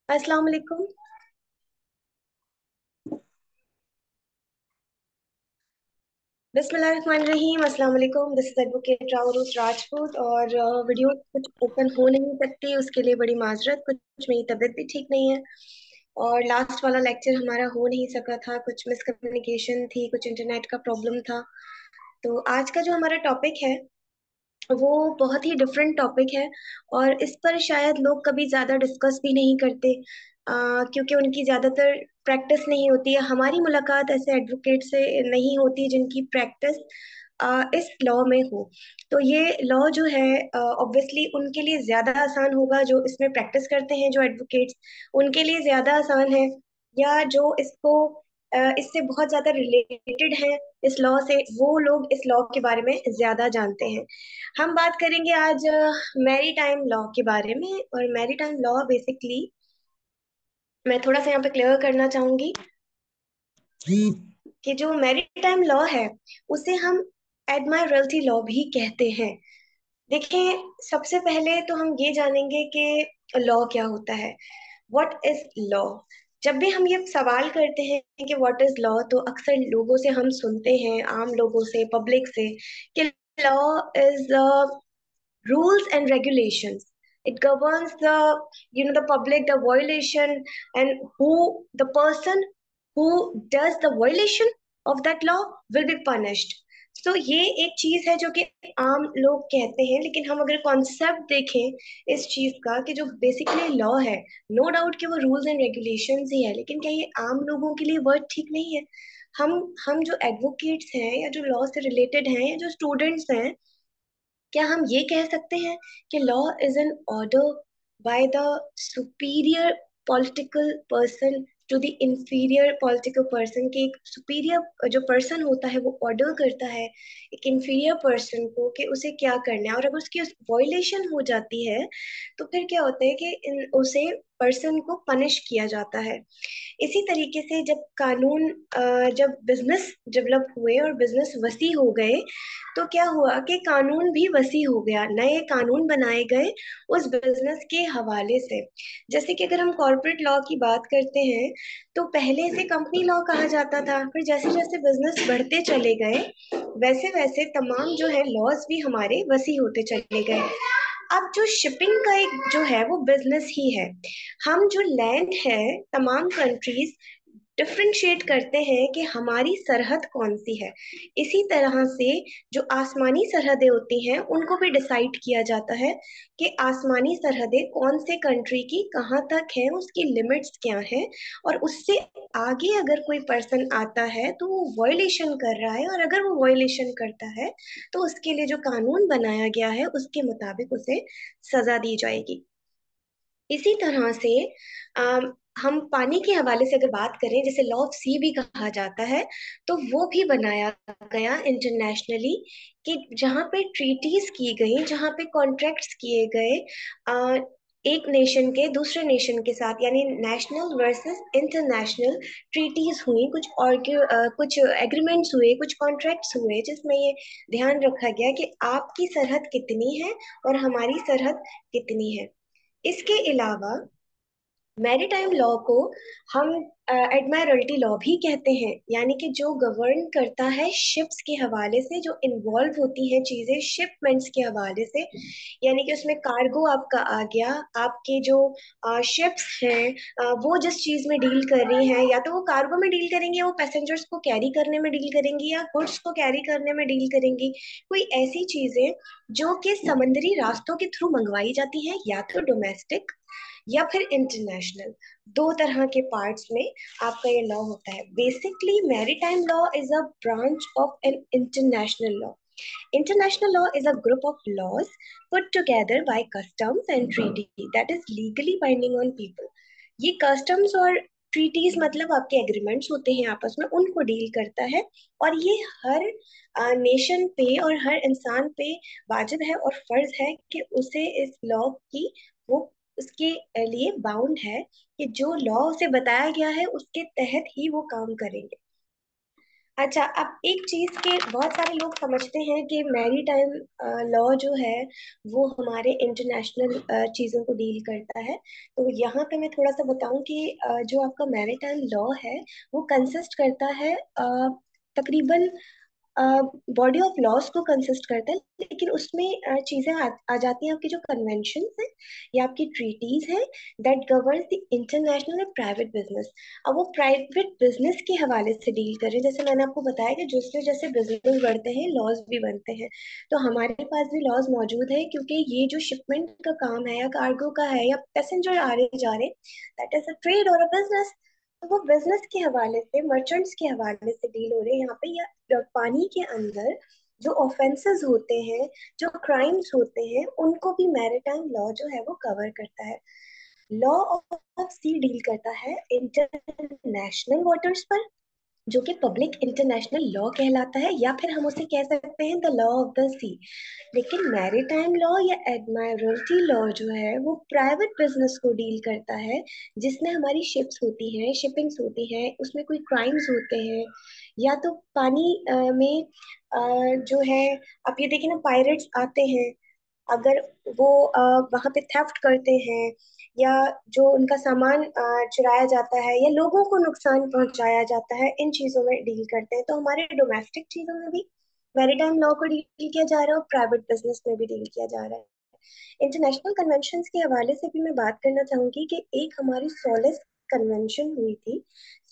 अस्सलाम वालेकुम। बिस्मिल्लाहिर्रहमानिर्रहीम। अस्सलाम वालेकुम। दिस इज एडवोकेट राउरुस राजपूत और वीडियो कुछ ओपन हो नहीं सकती, उसके लिए बड़ी माजरत। कुछ मेरी तबीयत भी ठीक नहीं है और लास्ट वाला लेक्चर हमारा हो नहीं सका था, कुछ मिसकम्युनिकेशन थी, कुछ इंटरनेट का प्रॉब्लम था। तो आज का जो हमारा टॉपिक है वो बहुत ही डिफरेंट टॉपिक है और इस पर शायद लोग कभी ज्यादा डिस्कस भी नहीं करते, क्योंकि उनकी ज्यादातर प्रैक्टिस नहीं होती है। हमारी मुलाकात ऐसे एडवोकेट से नहीं होती जिनकी प्रैक्टिस इस लॉ में हो। तो ये लॉ जो है ऑब्वियसली उनके लिए ज्यादा आसान होगा जो इसमें प्रैक्टिस करते हैं, जो एडवोकेट्स, उनके लिए ज्यादा आसान है। या जो इसको इससे बहुत ज्यादा रिलेटेड है इस लॉ से, वो लोग इस लॉ के बारे में ज्यादा जानते हैं। हम बात करेंगे आज मैरी टाइम लॉ के बारे में। और मैरी टाइम लॉ बेसिकली, मैं थोड़ा सा यहाँ पे क्लियर करना चाहूंगी कि जो मैरी टाइम लॉ है उसे हम एडमायरल्टी लॉ भी कहते हैं। देखिए, सबसे पहले तो हम ये जानेंगे कि लॉ क्या होता है। What is law? जब भी हम ये सवाल करते हैं कि व्हाट इज लॉ, तो अक्सर लोगों से हम सुनते हैं, आम लोगों से, पब्लिक से, कि law is rules and regulations. It governs the, the public, the violation, and who the person who does the violation of that law will be punished. तो ये एक चीज है जो कि आम लोग कहते हैं, लेकिन हम अगर कॉन्सेप्ट देखें इस चीज का कि जो बेसिकली लॉ है, नो डाउट कि वो रूल्स एंड रेगुलेशंस ही है, लेकिन क्या ये आम लोगों के लिए वर्ड ठीक नहीं है? हम जो एडवोकेट्स हैं या जो लॉ से रिलेटेड हैं या जो स्टूडेंट्स हैं, क्या हम ये कह सकते हैं कि law is an order by the superior political person to the inferior political person? के एक सुपीरियर जो पर्सन होता है वो ऑर्डर करता है एक इंफीरियर पर्सन को कि उसे क्या करना है, और अगर उसकी वॉयलेशन हो जाती है तो फिर क्या होता है कि उसे पर्सन को पनिश किया जाता है। इसी तरीके से जब कानून जब बिजनेस डेवलप हुए और बिजनेस वसी हो गए, तो क्या हुआ कि कानून भी वसी हो गया, नए कानून बनाए गए उस बिजनेस के हवाले से। जैसे कि अगर हम कॉर्पोरेट लॉ की बात करते हैं, तो पहले से कंपनी लॉ कहा जाता था, फिर जैसे जैसे बिजनेस बढ़ते चले गए वैसे वैसे तमाम जो है लॉज भी हमारे वसी होते चले गए। अब जो शिपिंग का एक जो है वो बिजनेस ही है। हम जो लैंड है, तमाम कंट्रीज डिफ्रेंशिएट करते हैं कि हमारी सरहद कौन सी है। इसी तरह से जो आसमानी सरहदें होती हैं उनको भी डिसाइड किया जाता है कि आसमानी सरहदें कौन से कंट्री की कहाँ तक है, उसकी लिमिट्स क्या है। और उससे आगे अगर कोई पर्सन आता है तो वो वॉयलेशन कर रहा है, और अगर वो वॉयलेशन करता है तो उसके लिए जो कानून बनाया गया है उसके मुताबिक उसे सजा दी जाएगी। इसी तरह से हम पानी के हवाले से अगर बात करें, जैसे लॉ ऑफ सी भी कहा जाता है, तो वो भी बनाया गया इंटरनेशनली कि जहाँ पे ट्रीटीज की गई, जहाँ पे कॉन्ट्रैक्ट्स किए गए एक नेशन के दूसरे नेशन के साथ, यानी नेशनल वर्सेस इंटरनेशनल ट्रीटीज हुई, कुछ एग्रीमेंट्स हुए, कुछ कॉन्ट्रैक्ट्स हुए, जिसमें ये ध्यान रखा गया कि आपकी सरहद कितनी है और हमारी सरहद कितनी है। इसके अलावा मैरीटाइम लॉ को हम एडमायरल्टी लॉ भी कहते हैं, यानी कि जो गवर्न करता है शिप्स के हवाले से, जो इन्वॉल्व होती हैं चीजें शिपमेंट्स के हवाले से। यानी कि उसमें कार्गो आपका आ गया, आपके जो शिप्स हैं वो जिस चीज में डील कर रही हैं, या तो वो कार्गो में डील करेंगी, वो पैसेंजर्स को कैरी करने में डील करेंगी, या गुड्स को कैरी करने में डील करेंगी। कोई ऐसी चीजें जो कि समुद्री रास्तों के थ्रू मंगवाई जाती हैं, या तो डोमेस्टिक या फिर इंटरनेशनल, दो तरह के पार्ट्स में आपका ये लॉ होता है। Basically maritime law is a branch of an international law. International law is a group of laws put together by customs and treaty that is legally binding on people. ये customs और treaties मतलब आपके agreements होते हैं आपस में, उनको deal करता है। और ये हर नेशन पे और हर इंसान पे वाजिब है और फर्ज है कि उसे इस लॉ की वो उसके लिए बाउंड है कि जो लॉ उसे बताया गया है उसके तहत ही वो काम करेंगे। अच्छा, अब एक चीज के बहुत सारे लोग समझते हैं कि मैरी टाइम लॉ जो है वो हमारे इंटरनेशनल चीजों को डील करता है। तो यहाँ पे मैं थोड़ा सा बताऊं कि जो आपका मैरी टाइम लॉ है वो कंसिस्ट करता है तकरीबन बॉडी ऑफ लॉज को कंसिस्ट करता है, लेकिन उसमें चीजें आ जाती हैं आपकी जो कन्वेंशन है या आपकी ट्रीटीज है that govern the international and private business. अब वो प्राइवेट बिजनेस के हवाले से डील कर रहे हैं। जैसे मैंने आपको बताया कि जैसे जैसे बिजनेस बढ़ते हैं लॉज भी बनते हैं, तो हमारे पास भी लॉज मौजूद है, क्योंकि ये जो शिपमेंट का काम है या कार्गो का है या पैसेंजर आ रहे जा रहे, दैट इज अ ट्रेड और अ बिजनेस। तो वो बिजनेस के हवाले से, मर्चेंट्स के हवाले से डील हो रहे हैं यहाँ पे। या पानी के अंदर जो ऑफेंसेस होते हैं, जो क्राइम्स होते हैं, उनको भी मैरिटाइम लॉ जो है वो कवर करता है। लॉ ऑफ सी डील करता है इंटरनेशनल वाटर्स पर, जो कि पब्लिक इंटरनेशनल लॉ कहलाता है, या फिर हम उसे कह सकते हैं द लॉ ऑफ द सी। लेकिन मैरीटाइम लॉ या एडमायरल्टी लॉ जो है वो प्राइवेट बिजनेस को डील करता है, जिसमें हमारी शिप्स होती हैं, शिपिंग्स होती हैं, उसमें कोई क्राइम्स होते हैं, या तो पानी में जो है, आप ये देखिए ना, पायरेट्स आते हैं, अगर वो वहां पे थेफ्ट करते हैं, या जो उनका सामान चुराया जाता है, या लोगों को नुकसान पहुंचाया जाता है, इन चीजों में डील करते हैं। तो हमारे डोमेस्टिक चीजों में भी मैरीटाइम लॉ को डील किया जा रहा है और प्राइवेट बिजनेस में भी डील किया जा रहा है। इंटरनेशनल कन्वेंशंस के हवाले से भी मैं बात करना चाहूंगी कि एक हमारी सोलेस कन्वेंशन हुई थी।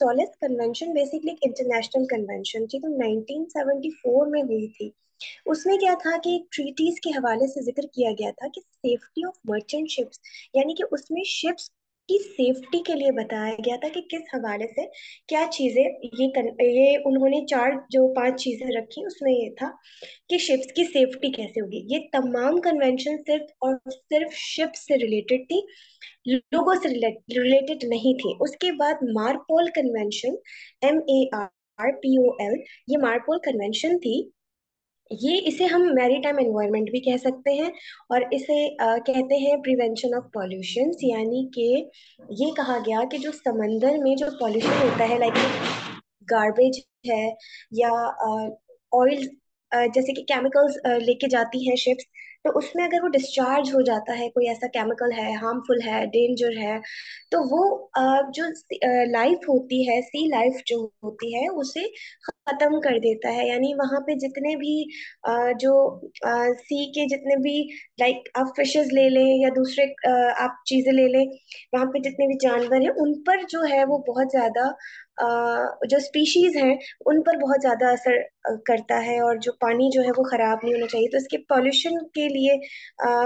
सोलेस कन्वेंशन बेसिकली एक इंटरनेशनल कन्वेंशन थी, तो 1974 में हुई थी। उसमें क्या था कि ट्रीटीज के हवाले से जिक्र किया गया था कि सेफ्टी ऑफ मर्चेंट शिप्स, यानी कि उसमें शिप्स की सेफ्टी के लिए बताया गया था कि किस हवाले से क्या चीजें, ये उन्होंने चार जो पांच चीजें रखी, उसमें ये था कि शिप्स की सेफ्टी कैसे होगी। ये तमाम कन्वेंशन सिर्फ और सिर्फ शिप्स से रिलेटेड थी, लोगों से रिलेटेड नहीं थी। उसके बाद मार्पोल कन्वेंशन, MARPOL, ये मार्पोल कन्वेंशन थी। ये इसे हम मैरीटाइम एनवायरनमेंट भी कह सकते हैं, और इसे कहते हैं प्रिवेंशन ऑफ पॉल्यूशन। यानी कि ये कहा गया कि जो समंदर में जो पॉल्यूशन होता है, लाइक गार्बेज है, या ऑयल, जैसे कि केमिकल्स लेके जाती हैं शिप्स, तो उसमें अगर वो डिस्चार्ज हो जाता है, कोई ऐसा केमिकल है, हार्मफुल है, डेंजर है, तो वो जो लाइफ होती है, सी लाइफ जो होती है, उसे खत्म कर देता है। यानी वहां पे जितने भी जो सी के जितने भी, लाइक आप फिशेस ले लें या दूसरे आप चीजें ले लें, वहां पे जितने भी जानवर हैं उन पर जो है वो बहुत ज्यादा जो स्पीशीज हैं उन पर बहुत ज्यादा असर करता है, और जो पानी जो है वो खराब नहीं होना चाहिए। तो इसके पॉल्यूशन के लिए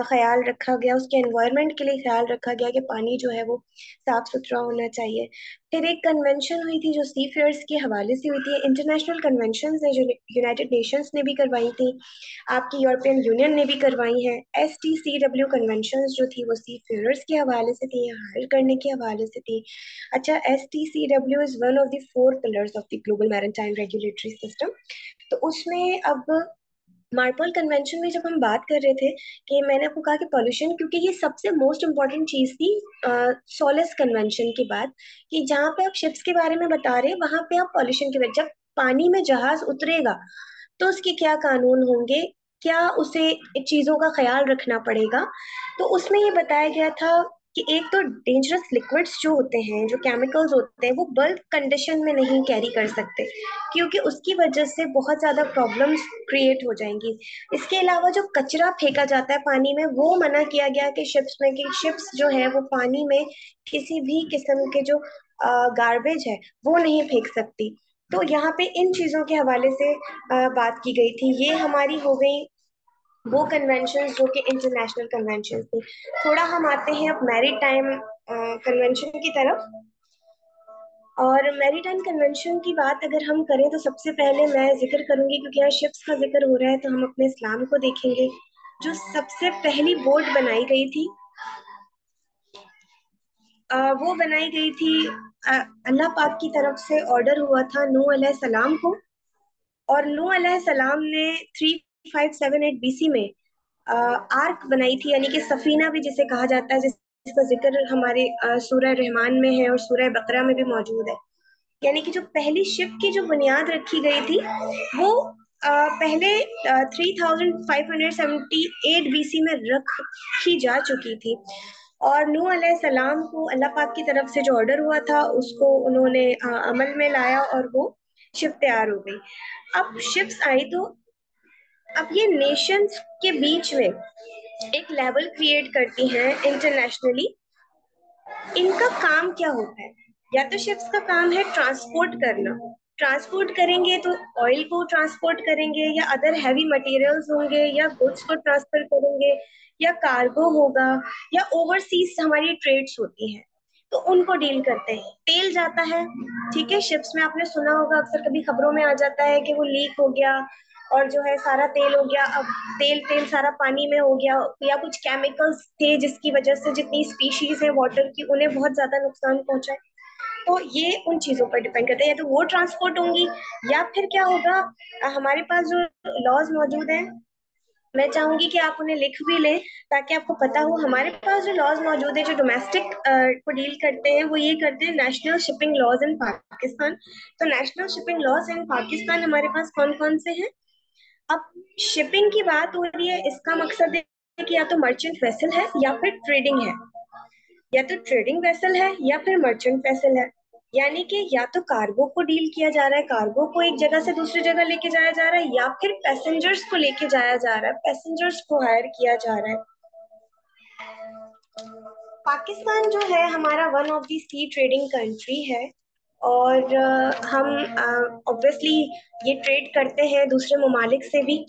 ख्याल रखा गया, उसके एनवायरनमेंट के लिए ख्याल रखा गया कि पानी जो है वो साफ सुथरा होना चाहिए। फिर एक कन्वेंशन हुई थी जो सी फेयर्स के हवाले से हुई थी। इंटरनेशनल कन्वेंशन है जो यूनाइटेड नेशंस ने भी करवाई थी, आपकी यूरोपियन यूनियन ने भी करवाई हैं। STCW कन्वेंशन जो थी वो सी फेयर्स के हवाले से थी, हायर करने के हवाले से थी। अच्छा, STCW is one of the four pillars of the global maritime regulatory system. तो उसमें अब मार्पल कन्वेंशन में जब हम बात कर रहे थे, कि मैंने आपको कहा कि पॉल्यूशन, क्योंकि ये सबसे मोस्ट इम्पोर्टेंट चीज थी सोलस कन्वेंशन के बाद, कि जहाँ पे आप शिप्स के बारे में बता रहे हैं वहां पे आप पॉल्यूशन के बाद, जब पानी में जहाज उतरेगा तो उसके क्या कानून होंगे, क्या उसे चीजों का ख्याल रखना पड़ेगा। तो उसमें ये बताया गया था कि एक तो डेंजरस लिक्विड्स जो होते हैं, जो केमिकल्स होते हैं, वो बल्क कंडीशन में नहीं कैरी कर सकते, क्योंकि उसकी वजह से बहुत ज्यादा प्रॉब्लम्स क्रिएट हो जाएंगी। इसके अलावा जो कचरा फेंका जाता है पानी में, वो मना किया गया कि शिप्स में, कि शिप्स जो है वो पानी में किसी भी किस्म के जो गार्बेज है वो नहीं फेंक सकती। तो यहाँ पे इन चीजों के हवाले से बात की गई थी। ये हमारी हो गई वो कन्वेंशन जो कि इंटरनेशनल कन्वेंशन थी। थोड़ा हम आते हैं अब मैरीटाइम कन्वेंशन की तरफ। और मैरीटाइम कन्वेंशन की बात अगर हम करें तो सबसे पहले मैं जिक्र करूंगी, क्योंकि यहाँ शिप्स का जिक्र हो रहा है, तो हम अपने इस्लाम को देखेंगे। जो सबसे पहली बोट बनाई गई थी, वो बनाई गई थी अल्लाह पाक की तरफ से, ऑर्डर हुआ था नूह अलैहिस्सलाम को। और नूह अलैहिस्सलाम ने 3578 BC में आर्क बनाई थी, यानी कि सफीना भी जिसे कहा जाता है, जिसका जिक्र हमारे सूरह रहमान में है और सूरह बकरा में भी मौजूद है। यानी कि जो पहली शिप की जो बुनियाद रखी गई थी वो पहले 3578 BC में रखी जा चुकी थी। और नूह अलैहिस्सलाम को अल्लाह पाक की तरफ से जो ऑर्डर हुआ था उसको उन्होंने अमल में लाया और वो शिप तैयार हो गई। अब शिप्स आई तो अब ये नेशंस के बीच में एक लेवल क्रिएट करती हैं इंटरनेशनली। इनका काम क्या होता है? या तो शिप्स का काम है ट्रांसपोर्ट करना। ट्रांसपोर्ट करेंगे तो ऑयल को ट्रांसपोर्ट करेंगे या अदर हैवी मटेरियल्स होंगे या गुड्स को ट्रांसफर करेंगे या कार्गो होगा या ओवरसीज हमारी ट्रेड्स होती हैं तो उनको डील करते हैं। तेल जाता है, ठीक है, शिप्स में आपने सुना होगा अक्सर कभी खबरों में आ जाता है कि वो लीक हो गया और जो है सारा तेल हो गया। अब तेल तेल सारा पानी में हो गया या कुछ केमिकल्स थे जिसकी वजह से जितनी स्पीशीज है वाटर की उन्हें बहुत ज्यादा नुकसान पहुंचा है। तो ये उन चीजों पर डिपेंड करता है, या तो वो ट्रांसपोर्ट होंगी या फिर क्या होगा। हमारे पास जो लॉज मौजूद हैं मैं चाहूंगी कि आप उन्हें लिख भी लें ताकि आपको पता हो। हमारे पास जो लॉज मौजूद है जो डोमेस्टिक को डील करते हैं वो ये करते हैं नेशनल शिपिंग लॉज इन पाकिस्तान। तो नेशनल शिपिंग लॉज इन पाकिस्तान हमारे पास कौन कौन से हैं? अब शिपिंग की बात हो रही है, इसका मकसद है कि या तो मर्चेंट वेसल है या फिर ट्रेडिंग है। या तो ट्रेडिंग वेसल है या फिर मर्चेंट वेसल है। यानी कि या तो कार्गो को डील किया जा रहा है, कार्गो को एक जगह से दूसरी जगह लेके जाया जा रहा है, या फिर पैसेंजर्स को लेके जाया जा रहा है, पैसेंजर्स को हायर किया जा रहा है। पाकिस्तान जो है हमारा one of the sea trading country है। और हम ऑब्वियसली ये ट्रेड करते हैं दूसरे ममालिक से भी।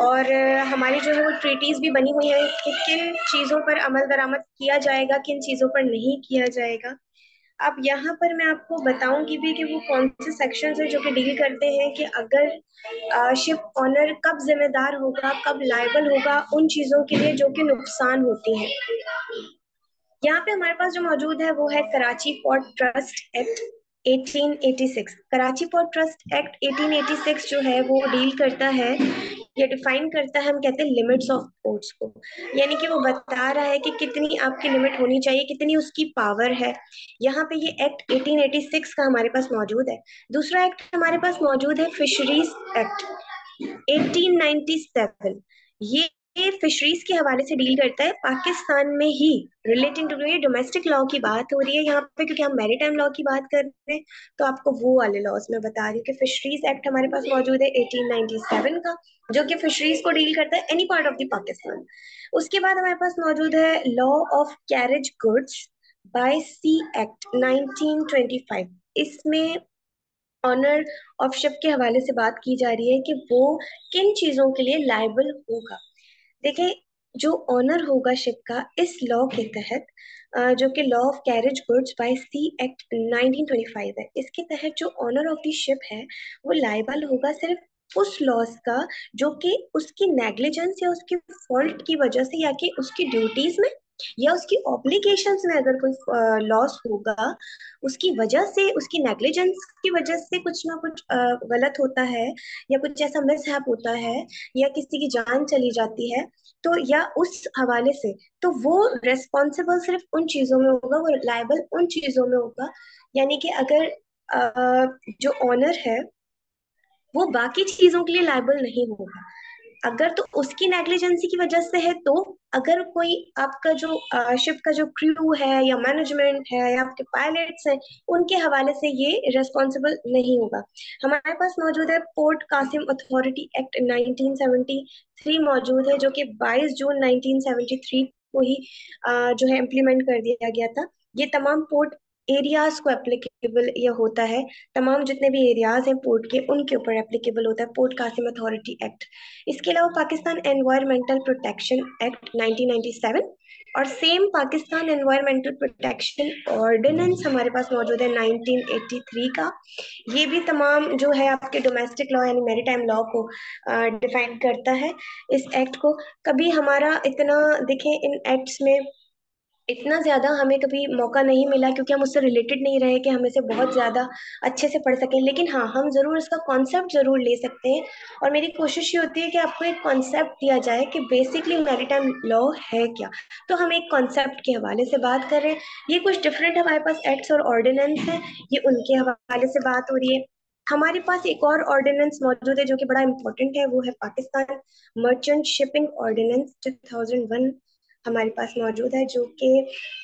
और हमारी जो है वो ट्रीटीज भी बनी हुई है कि किन चीजों पर अमल दरामद किया जाएगा, किन चीजों पर नहीं किया जाएगा। अब यहाँ पर मैं आपको बताऊंगी भी कि वो कौन से सेक्शंस है जो कि डील करते हैं कि अगर शिप ऑनर कब जिम्मेदार होगा, कब लायबल होगा उन चीजों के लिए जो कि नुकसान होती हैं। यहाँ पे हमारे पास जो मौजूद है वो है Karachi port trust act 1886। Karachi port trust act 1886 जो है वो डील करता है या डिफाइन करता है, हम कहते हैं लिमिट्स ऑफ पोर्ट्स को। यानी कि वो बता रहा है कि कितनी आपकी लिमिट होनी चाहिए, कितनी उसकी पावर है। यहाँ पे ये एक्ट 1886 का हमारे पास मौजूद है। दूसरा एक्ट हमारे पास मौजूद है फिशरीज एक्ट 1897। ये फिशरीज के हवाले से डील करता है पाकिस्तान में ही। रिलेटिंग टू ये डोमेस्टिक लॉ की बात हो रही है यहाँ पे क्योंकि हम मैरीटाइम लॉ की बात कर रहे हैं। तो आपको वो वाले लॉज में बता रही हूँ कि फिशरीज एक्ट हमारे पास मौजूद है 1897 का, जो कि फिशरीज को डील करता है any part of the Pakistan. उसके बाद हमारे पास मौजूद है law of carriage goods by sea act 1925। इसमें ऑनर ऑफ शिप के हवाले से बात की जा रही है कि वो किन चीजों के लिए लायबल होगा। देखिए, जो ऑनर होगा शिप का इस लॉ के तहत, जो कि law of carriage goods by sea act 1925 है, इसके तहत जो ऑनर ऑफ द शिप है वो लायबल होगा सिर्फ उस लॉस का जो कि उसकी नेग्लिजेंस या उसकी फॉल्ट की वजह से या कि उसकी ड्यूटीज में या उसकी ऑब्लिगेशंस में अगर कोई लॉस होगा, उसकी वजह से, उसकी नेग्लिजेंस की वजह से कुछ ना कुछ गलत होता है या कुछ ऐसा मिसहैप होता है या किसी की जान चली जाती है, तो या उस हवाले से, तो वो रेस्पॉन्सिबल सिर्फ उन चीजों में होगा, वो लायबल उन चीजों में होगा। यानी कि अगर जो ऑनर है वो बाकी चीजों के लिए लायबल नहीं होगा। अगर तो उसकी नेग्लिजेंसी की वजह से है तो, अगर कोई आपका जो शिप का जो क्रू है या मैनेजमेंट है या आपके पायलट्स हैं उनके हवाले से ये रिस्पॉन्सिबल नहीं होगा। हमारे पास मौजूद है पोर्ट कासिम अथॉरिटी एक्ट 1973 मौजूद है, जो कि 22 जून 1973 को ही जो है इम्प्लीमेंट कर दिया गया था। ये तमाम पोर्ट एरियाज को एप्लीकेबल ये होता है। तमाम जितने भी एरियाज हैं पोर्ट के उनके ऊपर एप्लीकेबल होता है पोर्ट कासिम अथॉरिटी एक्ट। इसके अलावा पाकिस्तान एनवायरमेंटल प्रोटेक्शन एक्ट 1997 और same Pakistan environmental protection ordinance हमारे पास मौजूद है 1983 का। ये भी तमाम जो है आपके डोमेस्टिक लॉ यानी मैरीटाइम लॉ को डिफाइन करता है। इस एक्ट को कभी हमारा इतना देखें इन एक्ट्स में इतना ज्यादा हमें कभी मौका नहीं मिला, क्योंकि हम उससे रिलेटेड नहीं रहे कि हम इसे बहुत ज्यादा अच्छे से पढ़ सकें। लेकिन हाँ, हम जरूर इसका कॉन्सेप्ट जरूर ले सकते हैं। और मेरी कोशिश ये होती है कि आपको एक कॉन्सेप्ट दिया जाए कि बेसिकली मैरिटाइम लॉ है क्या। तो हम एक कॉन्सेप्ट के हवाले से बात कर रहे हैं। ये कुछ डिफरेंट हमारे पास एक्ट्स और ऑर्डिनेंस है, ये उनके हवाले से बात हो रही है। हमारे पास एक और ऑर्डिनेंस मौजूद है जो कि बड़ा इंपॉर्टेंट है, वो है पाकिस्तान मर्चेंट शिपिंग ऑर्डिनेंस 2001 हमारे पास मौजूद है, जो कि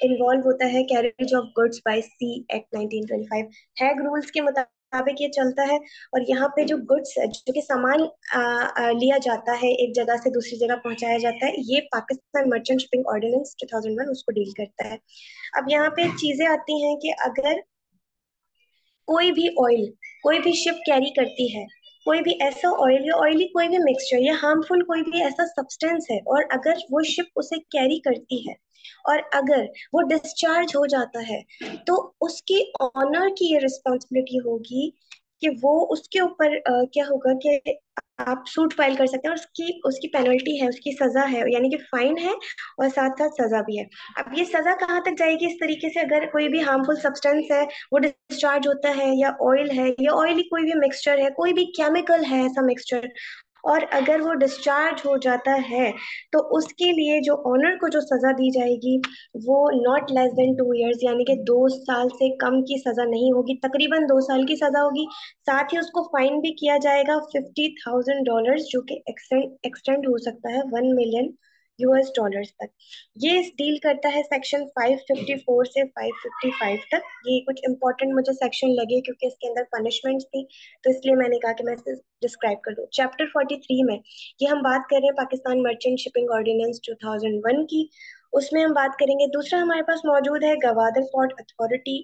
इन्वॉल्व होता है carriage of goods by sea act 1925। Hague rules के मुताबिक ये चलता है। और यहाँ पे जो गुड्स है, जो कि सामान लिया जाता है एक जगह से दूसरी जगह पहुंचाया जाता है, ये पाकिस्तान मर्चेंट शिपिंग ऑर्डिनेंस 2001 उसको डील करता है। अब यहाँ पे चीजें आती हैं कि अगर कोई भी ऑयल, कोई भी शिप कैरी करती है, कोई भी ऐसा ऑयल या ऑयली कोई भी मिक्सचर या हार्मफुल कोई भी ऐसा सब्सटेंस है, और अगर वो शिप उसे कैरी करती है और अगर वो डिस्चार्ज हो जाता है, तो उसकी ऑनर की ये रिस्पॉन्सिबिलिटी होगी कि वो उसके ऊपर क्या होगा कि आप सूट फाइल कर सकते हैं, और उसकी उसकी पेनल्टी है, उसकी सजा है, यानी कि फाइन है और साथ साथ सजा भी है। अब ये सजा कहाँ तक जाएगी इस तरीके से, अगर कोई भी हार्मफुल सब्सटेंस है वो डिस्चार्ज होता है, या ऑयल है, या ऑयली कोई भी मिक्सचर है, कोई भी केमिकल है ऐसा मिक्सचर, और अगर वो डिस्चार्ज हो जाता है, तो उसके लिए जो ऑनर को जो सजा दी जाएगी वो नॉट लेस देन 2 इयर्स, यानी कि 2 साल से कम की सजा नहीं होगी, तकरीबन 2 साल की सजा होगी। साथ ही उसको फाइन भी किया जाएगा $50,000, जो कि एक्सटेंड एक्सटेंड हो सकता है $1 million तक। ये डील करता है सेक्शन 554 से 555 तक। ये कुछ इंपॉर्टेंट मुझे सेक्शन लगे क्योंकि इसके अंदर पनिशमेंट्स थी, तो इसलिए मैंने कहा कि मैं इसे डिस्क्राइब कर दूं। चैप्टर 43 में ये हम बात कर रहे हैं पाकिस्तान मर्चेंट शिपिंग ऑर्डिनेंस 2001 की। उसमें हम बात करेंगे, दूसरा हमारे पास मौजूद है गवादर पोर्ट अथॉरिटी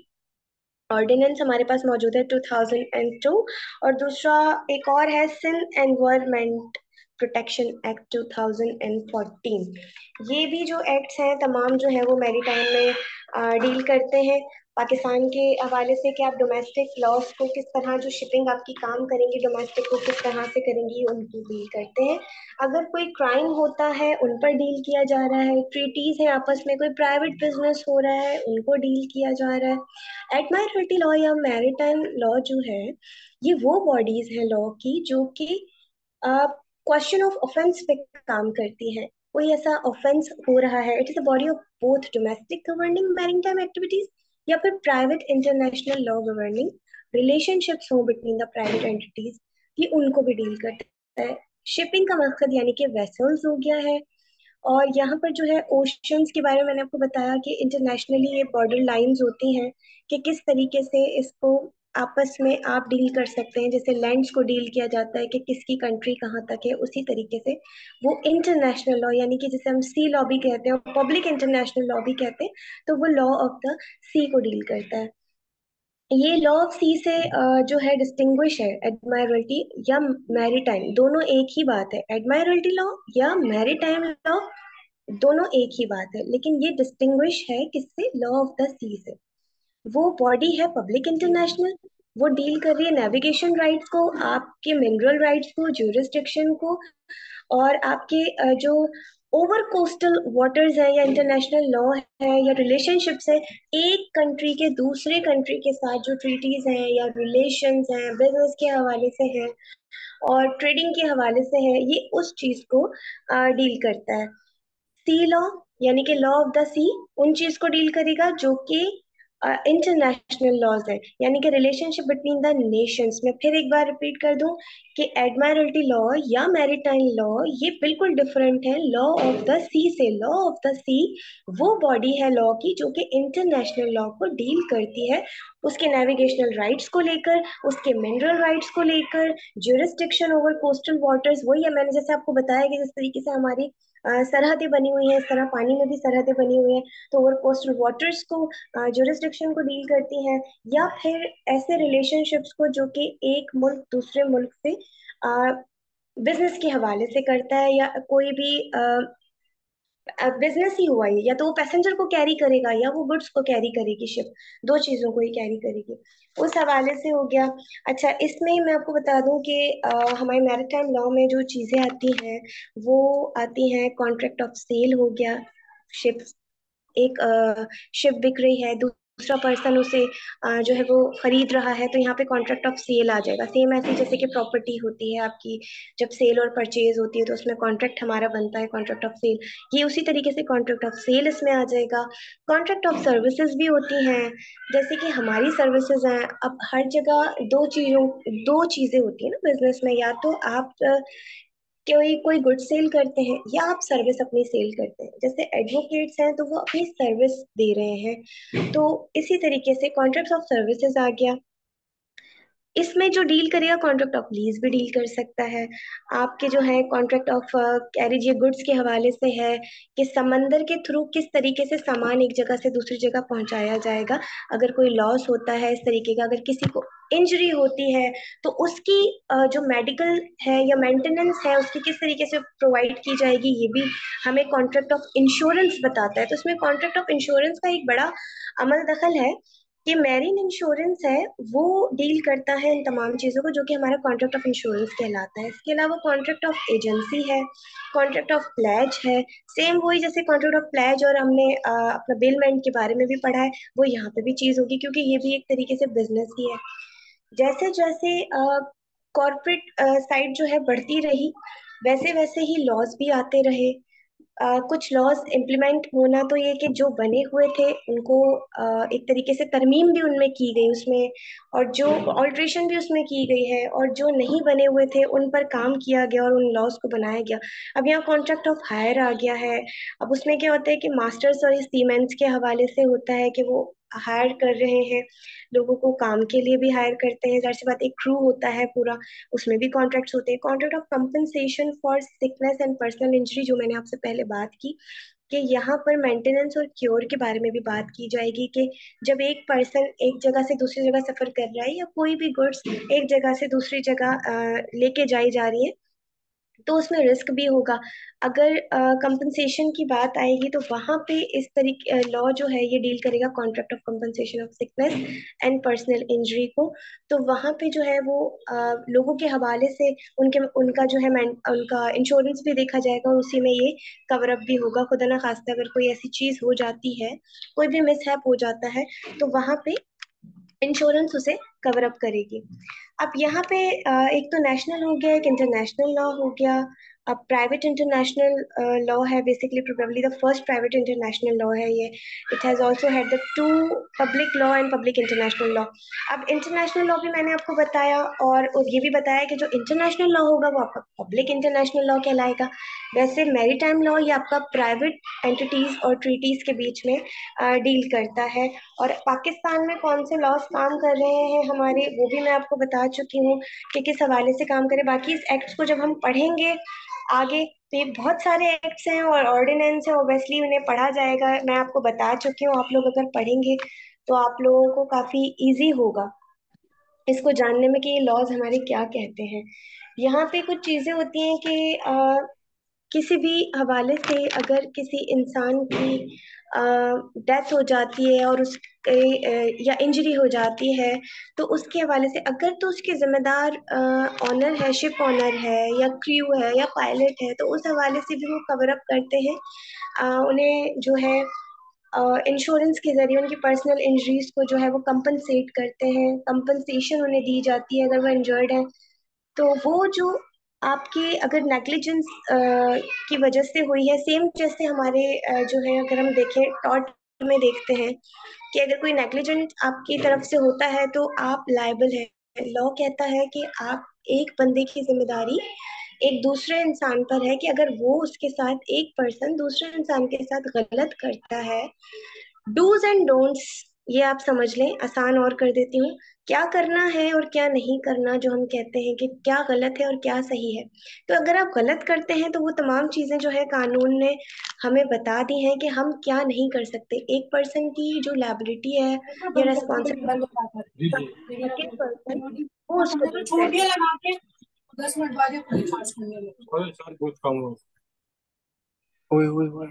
ऑर्डिनेंस, हमारे पास मौजूद है 2002। और दूसरा एक और है सिंध एनवायरमेंट प्रोटेक्शन एक्ट 2014। ये भी जो एक्ट्स हैं तमाम जो है वो मैरीटाइम में डील करते हैं पाकिस्तान के हवाले से, कि आप डोमेस्टिक लॉस को किस तरह, जो शिपिंग आपकी काम करेंगी डोमेस्टिक को किस तरह से करेंगी, उनकी डील करते हैं। अगर कोई क्राइम होता है उन पर डील किया जा रहा है, ट्रीटीज है आपस में, कोई प्राइवेट बिजनेस हो रहा है उनको डील किया जा रहा है। एडमायरल्टी लॉ या मैरिटाइम लॉ जो है, ये वो बॉडीज हैं लॉ की जो कि क्वेश्चन ऑफ ऑफेंस पे काम करती है। कोई ऐसा ऑफेंस हो रहा है, it is a body of both domestic governing maritime activities या फिर private international law governing relationships हो बिटवीन द प्राइवेट एंटिटीज, ये उनको भी डील करता है। शिपिंग का मकसद यानी कि वेसल्स हो गया है। और यहाँ पर जो है ओशंस के बारे में मैंने आपको बताया कि इंटरनेशनली ये बॉर्डर लाइंस होती हैं, कि किस तरीके से इसको आपस में आप डील कर सकते हैं। जैसे लैंड्स को डील किया जाता है कि किसकी कंट्री कहाँ तक है, उसी तरीके से वो इंटरनेशनल लॉ, यानी कि जिसे हम सी लॉ भी कहते हैं और पब्लिक इंटरनेशनल लॉ भी कहते हैं, तो वो लॉ ऑफ द सी को डील करता है। ये लॉ ऑफ सी से जो है डिस्टिंग्विश है एडमायरल्टी या मैरीटाइम, दोनों एक ही बात है। एडमायरल्टी लॉ या मैरीटाइम लॉ दोनों एक ही बात है, लेकिन ये डिस्टिंग्विश है किससे, लॉ ऑफ द सी से। वो बॉडी है पब्लिक इंटरनेशनल, वो डील कर रही है नेविगेशन राइट्स को, आपके मिनरल राइट्स को, ज्यूरिसडिक्शन को, और आपके जो ओवर कोस्टल वाटर्स है या इंटरनेशनल लॉ है या रिलेशनशिप्स है, एक कंट्री के दूसरे कंट्री के साथ जो ट्रीटीज हैं या रिलेशंस हैं, बिजनेस के हवाले से हैं और ट्रेडिंग के हवाले से है, ये उस चीज को डील करता है। सी लॉ यानी कि लॉ ऑफ द सी उन चीज को डील करेगा जो कि इंटरनेशनल लॉज है, यानी कि रिलेशनशिप बिटवीन द नेशंस। मैं फिर एक बार रिपीट कर दूं कि एडमायरल्टी लॉ या मैरिटाइम लॉ ये बिल्कुल डिफरेंट है लॉ ऑफ द सी से। लॉ ऑफ द सी वो बॉडी है लॉ की जो कि इंटरनेशनल लॉ को डील करती है, उसके नेविगेशनल राइट्स को लेकर, उसके मिनरल राइट्स को लेकर, ज्यूरिसडिक्शन ओवर कोस्टल वाटर्स। वही है, मैंने जैसे आपको बताया कि जिस तरीके से हमारी सरहदें बनी हुई हैं, इस तरह पानी में भी सरहदें बनी हुई हैं, तो ओवर कोस्टल वाटर्स को ज्यूरिसडिक्शन को डील करती हैं, या फिर ऐसे रिलेशनशिप्स को जो कि एक मुल्क दूसरे मुल्क से बिजनेस के हवाले से करता है, या कोई भी बिजनेस ही हुआ ये, या तो वो पैसेंजर को कैरी करेगा या वो गुड्स को कैरी करेगी शिप, दो चीजों को ही कैरी करेगी, उस हवाले से हो गया। अच्छा, इसमें मैं आपको बता दूं कि हमारे मैरिटाइम लॉ में जो चीजें आती हैं वो आती हैं, कॉन्ट्रैक्ट ऑफ सेल हो गया शिप्स, एक शिप बिक रही है, दूसरा पर्सन उसे जो है वो खरीद रहा है, तो यहाँ पे कॉन्ट्रैक्ट ऑफ सेल आ जाएगा। सेम ऐसे जैसे कि प्रॉपर्टी होती है आपकी, जब सेल और परचेज होती है तो उसमें कॉन्ट्रैक्ट हमारा बनता है, कॉन्ट्रैक्ट ऑफ सेल। ये उसी तरीके से कॉन्ट्रैक्ट ऑफ सेल इसमें आ जाएगा। कॉन्ट्रैक्ट ऑफ सर्विसेज भी होती हैं, जैसे कि हमारी सर्विसेज हैं। अब हर जगह दो चीजें होती है ना बिजनेस में, या तो आप कोई कोई गुड सेल करते हैं या आप सर्विस अपनी सेल करते हैं। जैसे एडवोकेट्स हैं तो वो अपनी सर्विस दे रहे हैं, तो इसी तरीके से कॉन्ट्रैक्ट ऑफ सर्विसेज आ गया। इसमें जो डील करेगा कॉन्ट्रैक्ट ऑफ लीज भी डील कर सकता है। आपके जो है कॉन्ट्रैक्ट ऑफ कह लीजिए गुड्स के हवाले से है कि समंदर के थ्रू किस तरीके से सामान एक जगह से दूसरी जगह पहुंचाया जाएगा। अगर कोई लॉस होता है इस तरीके का, अगर किसी को इंजरी होती है तो उसकी जो मेडिकल है या मेंटेनेंस है उसकी किस तरीके से प्रोवाइड की जाएगी, ये भी हमें कॉन्ट्रैक्ट ऑफ इंश्योरेंस बताता है। तो इसमें कॉन्ट्रैक्ट ऑफ इंश्योरेंस का एक बड़ा अमल दखल है कि मैरिन इंश्योरेंस है वो डील करता है इन तमाम चीज़ों को, जो कि हमारा कॉन्ट्रैक्ट ऑफ इंश्योरेंस कहलाता है। इसके अलावा कॉन्ट्रैक्ट ऑफ एजेंसी है, कॉन्ट्रैक्ट ऑफ प्लेज है। सेम वही जैसे कॉन्ट्रैक्ट ऑफ प्लेज, और हमने अपना बिलमेंट के बारे में भी पढ़ा है, वो यहाँ पे भी चीज़ होगी, क्योंकि ये भी एक तरीके से बिजनेस ही है। जैसे जैसे कॉर्पोरेट साइड जो है बढ़ती रही, वैसे वैसे ही लॉज भी आते रहे। कुछ लॉज इम्प्लीमेंट होना तो ये कि जो बने हुए थे उनको एक तरीके से तरमीम भी उनमें की गई उसमें, और जो ऑल्ट्रेशन भी उसमें की गई है, और जो नहीं बने हुए थे उन पर काम किया गया और उन लॉज को बनाया गया। अब यहाँ कॉन्ट्रैक्ट ऑफ हायर आ गया है। अब उसमें क्या होता है कि मास्टर्स और सीमेंट्स के हवाले से होता है कि वो हायर कर रहे हैं लोगों को, काम के लिए भी हायर करते हैं, जाहिर सी बात एक क्रू होता है पूरा, उसमें भी कॉन्ट्रैक्ट्स होते हैं। Contract of compensation for sickness and personal injury, जो मैंने आपसे पहले बात की, कि यहाँ पर मेंटेनेंस और क्योर के बारे में भी बात की जाएगी कि जब एक पर्सन एक जगह से दूसरी जगह सफर कर रहा है, या कोई भी गुड्स एक जगह से दूसरी जगह लेके जाई जा रही है, तो उसमें रिस्क भी होगा। अगर कंपनसेशन की बात आएगी तो वहां पे इस तरीके लॉ जो है ये डील करेगा contract of compensation of sickness and personal injury को। तो वहां पे जो है वो लोगों के हवाले से उनके उनका जो है उनका इंश्योरेंस भी देखा जाएगा, और उसी में ये कवर अप भी होगा। खुदा ना खास्ता अगर कोई ऐसी चीज हो जाती है, कोई भी मिसहैप हो जाता है, तो वहां पे इंश्योरेंस उसे कवर अप करेगी। अब यहाँ पे एक तो नेशनल हो गया, एक इंटरनेशनल लॉ हो गया। अब प्राइवेट इंटरनेशनल लॉ है, basically probably the first private international law है ये। It has also had the two public law and public international law. अब इंटरनेशनल लॉ भी मैंने आपको बताया, और ये भी बताया कि जो इंटरनेशनल लॉ होगा वो आपका पब्लिक इंटरनेशनल लॉ कहलाएगा। वैसे मैरीटाइम लॉ ये आपका प्राइवेट एंटिटीज और ट्रीटीज के बीच में डील करता है। और पाकिस्तान में कौन से लॉज काम कर रहे हैं हमारे, वो भी मैं आपको बता चुकी हूँ कि किस हवाले से काम करें। बाकी इस एक्ट्स को जब हम पढ़ेंगे आगे, तो ये बहुत सारे एक्ट्स हैं और ऑर्डिनेंस है, ओब्वियसली उन्हें पढ़ा जाएगा। मैं आपको बता चुकी हूँ, आप लोग अगर पढ़ेंगे तो आप लोगों को काफी इजी होगा इसको जानने में कि ये लॉज हमारे क्या कहते हैं। यहाँ पे कुछ चीजें होती हैं कि किसी भी हवाले से अगर किसी इंसान की डेथ हो जाती है और उसके या इंजरी हो जाती है, तो उसके हवाले से अगर तो उसके जिम्मेदार ऑनर है, शिप ऑनर है या क्रू है या पायलट है, तो उस हवाले से भी वो कवर अप करते हैं। उन्हें जो है इंश्योरेंस के जरिए उनकी पर्सनल इंजरीज को जो है वो कंपनसेट करते हैं, कंपनसेशन उन्हें दी जाती है अगर वो इंजर्ड है। तो वो जो आपके अगर नेग्लिजेंस की वजह से हुई है, सेम जैसे हमारे जो है अगर हम देखें टॉर्ट में देखते हैं कि अगर कोई नेग्लिजेंट आपकी तरफ से होता है तो आप लायबल है। लॉ कहता है कि आप एक बंदे की जिम्मेदारी एक दूसरे इंसान पर है कि अगर वो उसके साथ एक पर्सन दूसरे इंसान के साथ गलत करता है, डूज एंड डोंट्स ये आप समझ लें, आसान और कर देती हूँ। क्या करना है और क्या नहीं करना, जो हम कहते हैं कि क्या गलत है और क्या सही है। तो अगर आप गलत करते हैं तो वो तमाम चीजें जो है कानून ने हमें बता दी हैं कि हम क्या नहीं कर सकते। एक पर्सन की जो लायबिलिटी है या बंद कर दो, बंद रेस्पॉन्सिबिलिटी, बंद कर जी जी सेकंड पर्सन वो उसको डील छोड़ करे। दिया लगा के 10 मिनट बाद ये पूरी चार्ज करने लगे। ओए सर बहुत कम हो। ओए ओए ओए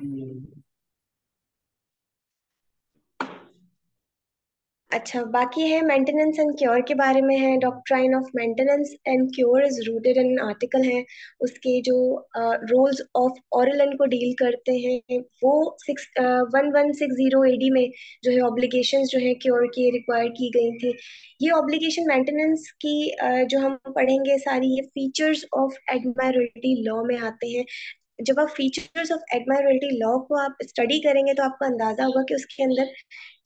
अच्छा, बाकी है मेंटेनेंस एंड क्योर के बारे में है। Doctrine of maintenance and cure is rooted in article है। उसके जो रोल्स ऑफ ऑरलन को डील करते हैं वो 1160 एडी में जो है ऑब्लिगेशंस जो है क्योर की रिक्वायर की गई थी। ये ऑब्लिगेशन मेंटेनेंस की जो हम पढ़ेंगे सारी ये फीचर्स ऑफ एडमायरल्टी लॉ में आते हैं। जब आप फीचर्स ऑफ एडमायरल्टी लॉ को आप स्टडी करेंगे तो आपको अंदाजा होगा कि उसके अंदर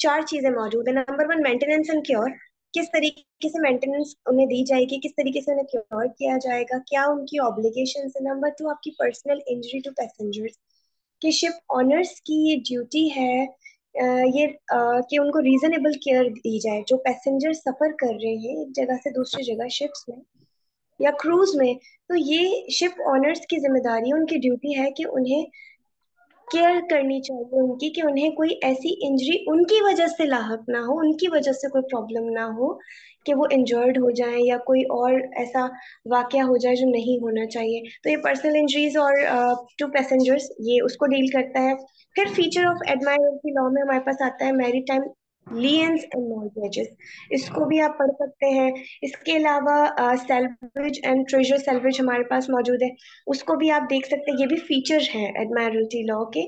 चार चीजें मौजूद है। Number one, maintenance and cure. किस तरीके से मेंटेनेंस उन्हें दी जाएगी, किस तरीके से उन्हें क्योर किया जाएगा, क्या उनकी ऑब्लिगेशन है। नंबर टू, आपकी पर्सनल इंजरी टू पैसेंजर्स, कि शिप ऑनर्स की ये ड्यूटी है कि उनको रीजनेबल केयर दी जाए। जो पैसेंजर सफर कर रहे हैं एक जगह से दूसरी जगह शिप्स में या क्रूज में, तो ये शिप ऑनर्स की जिम्मेदारी है, उनकी ड्यूटी है कि उन्हें केयर करनी चाहिए उनकी, कि उन्हें कोई ऐसी इंजरी उनकी वजह से लाहक ना हो, उनकी वजह से कोई प्रॉब्लम ना हो, कि वो इंजर्ड हो जाए या कोई और ऐसा वाकया हो जाए जो नहीं होना चाहिए। तो ये पर्सनल इंजरीज और टू पैसेंजर्स ये उसको डील करता है। फिर फीचर ऑफ एडमायरल्टी लॉ में हमारे पास आता है मैरीटाइम लिएंस एंड मॉर्गेजेस। इसको भी आप पढ़ सकते हैं। इसके अलावा सैल्वेज एंड ट्रेजर सैल्वेज हमारे पास मौजूद है, उसको भी आप देख सकते हैं। ये भी फीचर हैं एडमायरल्टी लॉ के।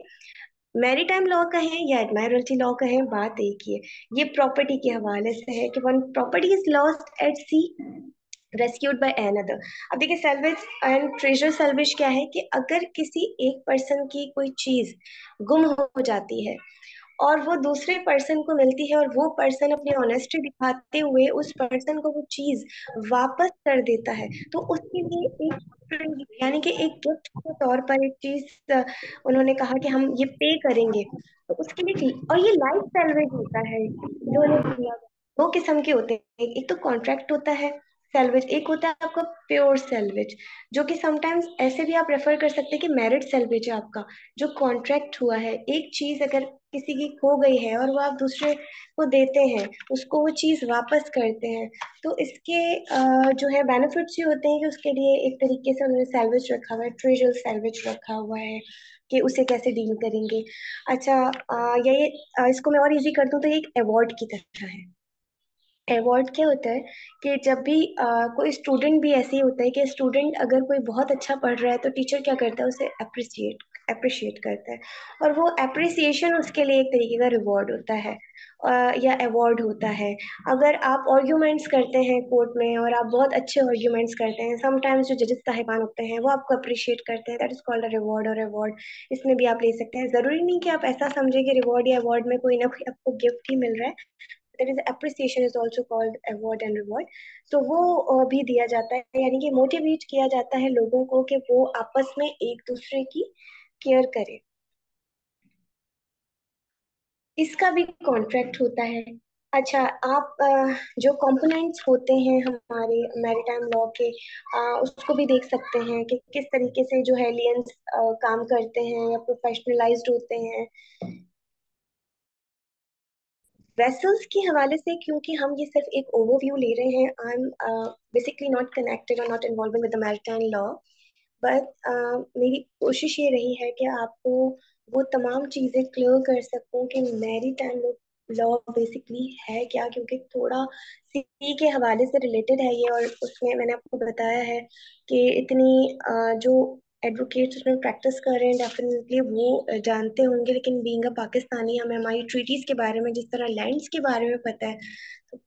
मैरीटाइम लॉ का है या एडमायरल्टी लॉ का है, बात एक ही है। ये प्रॉपर्टी के हवाले से है कि one property is lost at sea rescued by another. अब देखिए सैल्वेज एंड ट्रेजर सैल्वेज क्या है कि अगर किसी एक पर्सन की कोई चीज गुम हो जाती है और वो दूसरे पर्सन को मिलती है और वो पर्सन अपनी ऑनेस्टी दिखाते हुए उस पर्सन को वो चीज वापस कर देता है, तो उसके लिए एक यानी कि एक गिफ्ट के तौर पर एक चीज उन्होंने कहा कि हम ये पे करेंगे, तो उसके लिए और ये लाइफ सैलवेज होता है जो उन्हें दिया गया। दो किस्म के होते हैं, एक तो कॉन्ट्रैक्ट होता है सैलवेज, एक होता है आपका प्योर सैलवेज, जो कि समटाइम्स ऐसे भी आप रेफर कर सकते हैं कि मैरिट सैलवेज है आपका, जो कॉन्ट्रैक्ट हुआ है। एक चीज अगर किसी की खो गई है और वो आप दूसरे को देते हैं, उसको वो चीज वापस करते हैं, तो इसके जो है बेनिफिट्स ये होते हैं कि उसके लिए एक तरीके से उन्होंने सैलवेज रखा हुआ है, ट्रेजर सैलवेज रखा हुआ है कि उसे कैसे डील करेंगे। अच्छा, ये इसको मैं और इजी कर दूं तो ये एक अवार्ड की तरह है। अवार्ड क्या होता है कि जब भी कोई स्टूडेंट भी ऐसे ही होता है कि स्टूडेंट अगर कोई बहुत अच्छा पढ़ रहा है तो टीचर क्या करता है, उसे अप्रिशिएट अप्रिशिएट करता है, और वो अप्रिसिएशन उसके लिए एक तरीके का रिवॉर्ड होता है या अवार्ड होता है। अगर आप आर्ग्यूमेंट्स करते हैं कोर्ट में और आप बहुत अच्छे आर्ग्यूमेंट्स करते हैं, समटाइम्स जो जजेस साहिबान होते हैं वो आपको अप्रिशिएट करते हैं, that is called a reward और अवार्ड। इसमें भी आप ले सकते हैं, जरूरी नहीं कि आप ऐसा समझे कि रिवॉर्ड या अवार्ड में कोई ना कोई आपको गिफ्ट ही मिल रहा है। there is appreciation is also called award and reward। तो वो भी दिया जाता है, यानी कि मोटिवेट किया जाता है लोगों को कि वो आपस में एक दूसरे की केयर करें। इसका भी कॉन्ट्रैक्ट होता है। अच्छा, आप जो कंपोनेंट्स होते हैं हमारे मैरिटाइम लॉ के, उसको भी देख सकते हैं कि किस तरीके से जो है एलियंस काम करते हैं या प्रोफेशनलाइज्ड होते हैं वेसल्स के हवाले से। क्योंकि हम ये सिर्फ एक ओवरव्यू ले रहे हैं, I am basically not connected और not involving with the maritime law, but मेरी कोशिश ये रही है कि आपको वो तमाम चीजें क्लियर कर सकूं कि मैरिटाइम लॉ बेसिकली है क्या, क्योंकि थोड़ा सी के हवाले से रिलेटेड है ये, और उसमें मैंने आपको बताया है कि इतनी जो एडवोकेट्स उसमें प्रैक्टिस कर रहे हैं डेफिनेटली वो जानते होंगे, लेकिन बीइंग अ पाकिस्तानी हमें हमारी ट्रीटीज के बारे में, जिस तरह लैंड्स के बारे में पता है, तो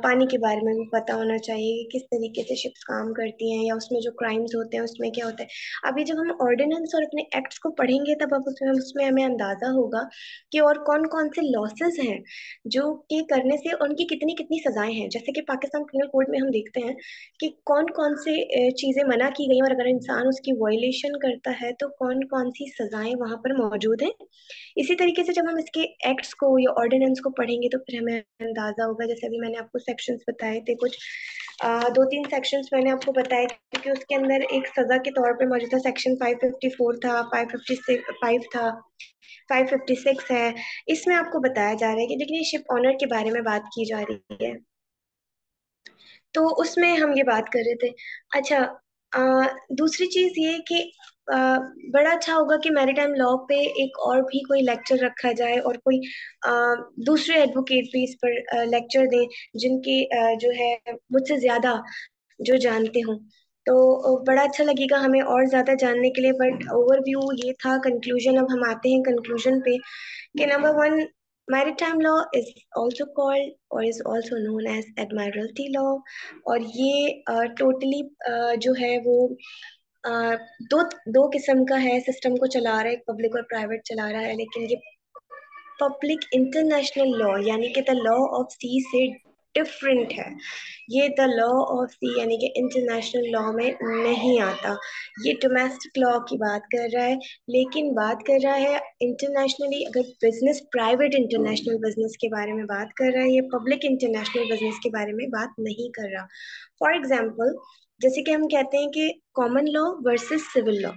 पानी के बारे में भी पता होना चाहिए कि किस तरीके से शिप्स काम करती हैं या उसमें जो क्राइम्स होते हैं उसमें क्या होता है। अभी जब हम ऑर्डिनेंस और अपने एक्ट्स को पढ़ेंगे तब अब उसमें उसमें हमें अंदाजा होगा कि और कौन कौन से लॉसेस हैं जो कि करने से उनकी कितनी कितनी सजाएं हैं। जैसे कि पाकिस्तान पिनल कोड में हम देखते हैं कि कौन कौन से चीजें मना की गई हैं, और अगर इंसान उसकी वायलेशन करता है तो कौन कौन सी सजाएं वहां पर मौजूद हैं। इसी तरीके से जब हम इसके एक्ट्स को या ऑर्डिनेंस को पढ़ेंगे तो फिर हमें अंदाजा होगा। जैसे अभी मैंने आपको सेक्शंस बताए थे कुछ, दो तीन सेक्शंस मैंने आपको बताए थे, क्योंकि उसके अंदर एक सजा के तौर पे मौजूद था। सेक्शन 554 था, 556 था, 556 है। इसमें आपको बताया जा रहा है कि लेकिन ये शिप ऑनर के बारे में बात की जा रही है, तो उसमें हम ये बात कर रहे थे। अच्छा, दूसरी चीज ये कि बड़ा अच्छा होगा कि मैरीटाइम लॉ पे एक और भी कोई लेक्चर रखा जाए, और कोई दूसरे एडवोकेट भी इस पर लेक्चर दें, जिनके जो है मुझसे ज्यादा जो जानते हो। तो बड़ा अच्छा लगेगा हमें और ज्यादा जानने के लिए। बट ओवरव्यू ये था, कंक्लूजन अब हम आते हैं कंक्लूजन पे, कि number one, maritime law is also called और is also known as admiralty law. और ये टोटली जो है वो अ, दो दो किस्म का है, सिस्टम को चला रहा है, एक पब्लिक और प्राइवेट चला रहा है। लेकिन ये पब्लिक इंटरनेशनल लॉ यानी कि द लॉ ऑफ सी से डिफरेंट है। ये द लॉ ऑफ सी यानी कि इंटरनेशनल लॉ में नहीं आता। ये डोमेस्टिक लॉ की बात कर रहा है, लेकिन बात कर रहा है इंटरनेशनली। अगर बिजनेस प्राइवेट इंटरनेशनल बिजनेस के बारे में बात कर रहा है, ये पब्लिक इंटरनेशनल बिजनेस के बारे में बात नहीं कर रहा। फॉर एग्जाम्पल, जैसे कि हम कहते हैं कि common law versus civil law.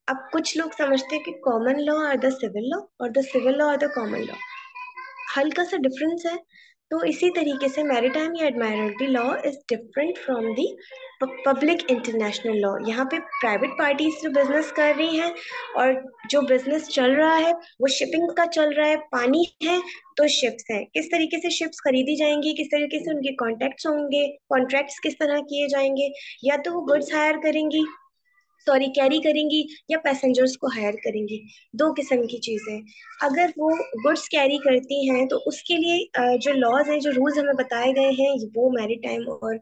अब कुछ लोग समझते हैं कि common law or the civil law और the civil law or the common law, हल्का सा डिफरेंस है। तो इसी तरीके से मैरिटाइम या admiralty law is different from the public international law. यहाँ पे प्राइवेट पार्टीज जो बिजनेस कर रही हैं, और जो बिजनेस चल रहा है वो शिपिंग का चल रहा है, पानी है तो शिप्स हैं, किस तरीके से शिप्स खरीदी जाएंगी, किस तरीके से उनके कॉन्ट्रैक्ट्स होंगे, कॉन्ट्रैक्ट्स किस तरह किए जाएंगे, या तो वो गुड्स हायर करेंगी, सॉरी कैरी करेंगी, या पैसेंजर्स को हायर करेंगी। दो किस्म की चीजें। अगर वो गुड्स कैरी करती हैं तो उसके लिए जो लॉज हैं, जो रूल्स हमें बताए गए हैं, वो मैरीटाइम और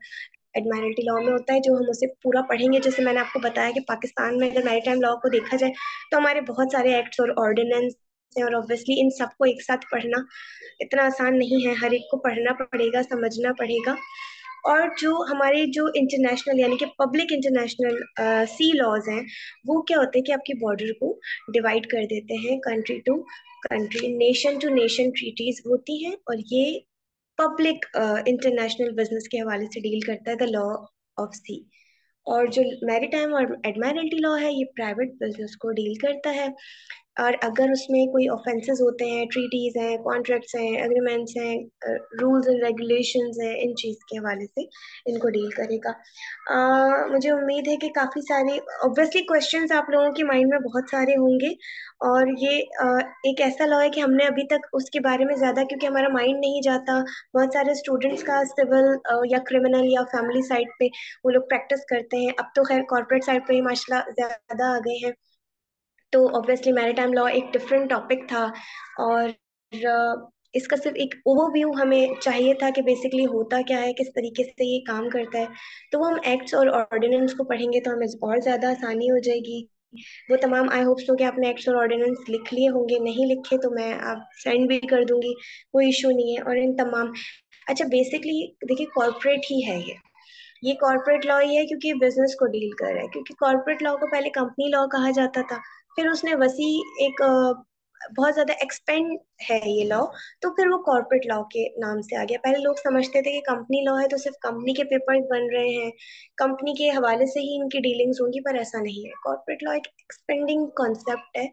एडमायरल्टी लॉ में होता है, जो हम उसे पूरा पढ़ेंगे। जैसे मैंने आपको बताया कि पाकिस्तान में अगर मैरीटाइम लॉ को देखा जाए तो हमारे बहुत सारे एक्ट्स और ऑर्डिनेंस हैं, और ऑब्वियसली इन सबको एक साथ पढ़ना इतना आसान नहीं है, हर एक को पढ़ना पड़ेगा, समझना पड़ेगा। और जो हमारे जो इंटरनेशनल यानी कि पब्लिक इंटरनेशनल सी लॉज हैं, वो क्या होते हैं कि आपकी बॉर्डर को डिवाइड कर देते हैं, country to country, nation to nation treaties होती हैं, और ये पब्लिक इंटरनेशनल बिजनेस के हवाले से डील करता है, द लॉ ऑफ सी। और जो मैरीटाइम और एडमायरल्टी लॉ है, ये प्राइवेट बिजनेस को डील करता है। और अगर उसमें कोई ऑफेंसेस होते हैं, ट्रीटीज हैं, कॉन्ट्रैक्ट्स हैं, एग्रीमेंट्स हैं, रूल्स एंड रेगुलेशंस हैं, इन चीज के हवाले से इनको डील करेगा। मुझे उम्मीद है कि काफी सारे ऑब्वियसली क्वेश्चंस आप लोगों के माइंड में बहुत सारे होंगे। और ये एक ऐसा लॉ है कि हमने अभी तक उसके बारे में ज्यादा, क्योंकि हमारा माइंड नहीं जाता, बहुत सारे स्टूडेंट्स का सिविल या क्रिमिनल या फैमिली साइड पे वो लोग प्रैक्टिस करते हैं। अब तो खैर कॉर्पोरेट साइड पे ही माशाल्लाह ज्यादा आ गए हैं। तो ऑब्वियसली मैरिटाइम लॉ एक डिफरेंट टॉपिक था। और इसका सिर्फ एक ओवरव्यू हमें चाहिए था कि बेसिकली होता क्या है, किस तरीके से ये काम करता है। तो वो हम एक्ट्स और ऑर्डिनेंस को पढ़ेंगे तो हमें और ज्यादा आसानी हो जाएगी। वो तमाम आई होप सो कि आपने एक्ट्स और ऑर्डिनेंस लिख लिए होंगे, नहीं लिखे तो मैं आप सेंड भी कर दूंगी, कोई इशू नहीं है। और इन तमाम, अच्छा बेसिकली देखिए कॉर्पोरेट ही है ये कॉर्पोरेट लॉ ही है, क्योंकि बिजनेस को डील कर रहा है। क्योंकि कॉर्पोरेट लॉ को पहले कंपनी लॉ कहा जाता था, फिर उसने वसी एक बहुत ज्यादा एक्सपेंड है ये लॉ, तो फिर वो कॉर्पोरेट लॉ के नाम से आ गया। पहले लोग समझते थे कि कंपनी लॉ है तो सिर्फ कंपनी के पेपर्स बन रहे हैं, कंपनी के हवाले से ही इनकी डीलिंग्स होंगी, पर ऐसा नहीं है। कॉर्पोरेट लॉ एक एक्सपेंडिंग कॉन्सेप्ट है,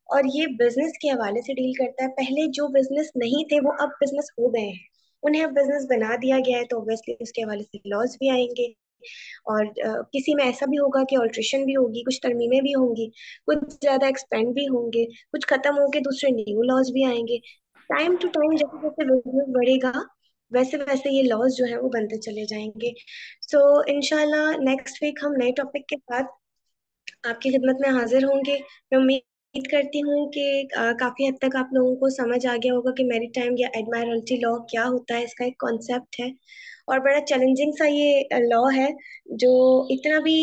और ये बिजनेस के हवाले से डील करता है। पहले जो बिजनेस नहीं थे वो अब बिजनेस हो गए हैं, उन्हें अब बिजनेस बना दिया गया है, तो ऑब्वियसली उसके हवाले से लॉज भी आएंगे। और किसी में ऐसा भी होगा कि ऑल्ट्रेशन भी होगी, कुछ तरमीमें भी होंगी, कुछ ज्यादा एक्सपेंड भी होंगे, कुछ खत्म होके दूसरे न्यू लॉज भी आएंगे। टाइम टू टाइम जैसे जैसे बिजनेस बढ़ेगा, वैसे वैसे ये लॉज जो है वो बनते चले जाएंगे। सो इंशाल्लाह नेक्स्ट वीक हम नए टॉपिक के साथ आपकी खिदमत में हाजिर होंगे। मैं उम्मीद करती हूँ कि काफी हद तक आप लोगों को समझ आ गया होगा कि मैरीटाइम या एडमायरल्टी लॉ क्या होता है, इसका एक कॉन्सेप्ट है। और बड़ा चैलेंजिंग सा ये लॉ है, जो इतना भी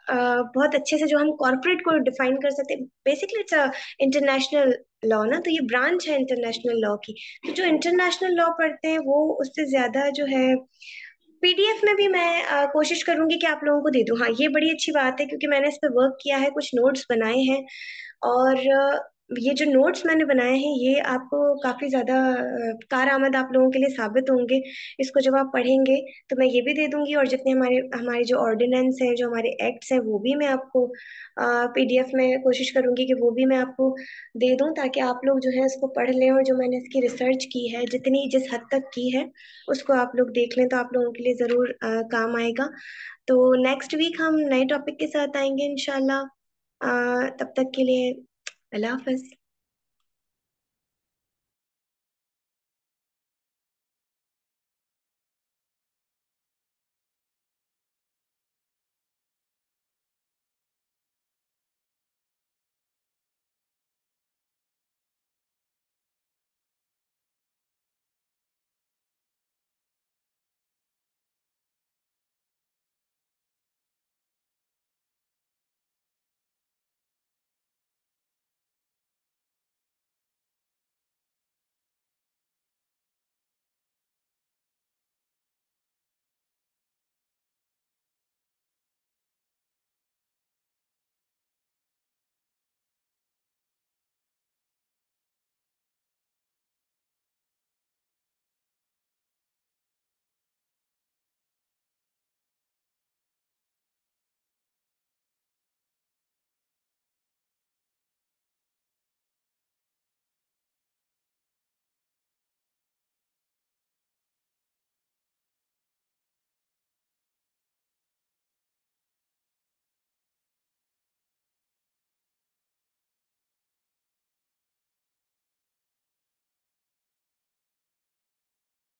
बहुत अच्छे से जो हम कॉर्पोरेट को डिफाइन कर सकते हैं। Basically it's a international law ना, तो ये ब्रांच है इंटरनेशनल लॉ की। तो जो इंटरनेशनल लॉ पढ़ते हैं वो उससे ज्यादा जो है, पीडीएफ में भी मैं कोशिश करूंगी कि आप लोगों को दे दूं। हाँ ये बड़ी अच्छी बात है, क्योंकि मैंने इस पे वर्क किया है, कुछ नोट्स बनाए हैं। और ये जो नोट्स मैंने बनाए हैं ये आपको काफी ज्यादा कारआमद आप लोगों के लिए साबित होंगे। इसको जब आप पढ़ेंगे तो मैं ये भी दे दूंगी, और जितने हमारे हमारे जो ऑर्डिनेंस हैं, जो हमारे एक्ट्स हैं, वो भी मैं आपको पीडीएफ में कोशिश करूंगी कि वो भी मैं आपको दे दूं, ताकि आप लोग जो है इसको पढ़ लें। और जो मैंने इसकी रिसर्च की है, जितनी जिस हद तक की है, उसको आप लोग देख लें तो आप लोगों के लिए जरूर काम आएगा। तो नेक्स्ट वीक हम नए टॉपिक के साथ आएंगे इंशाल्लाह। तब तक के लिए अल्लाह हाफिज।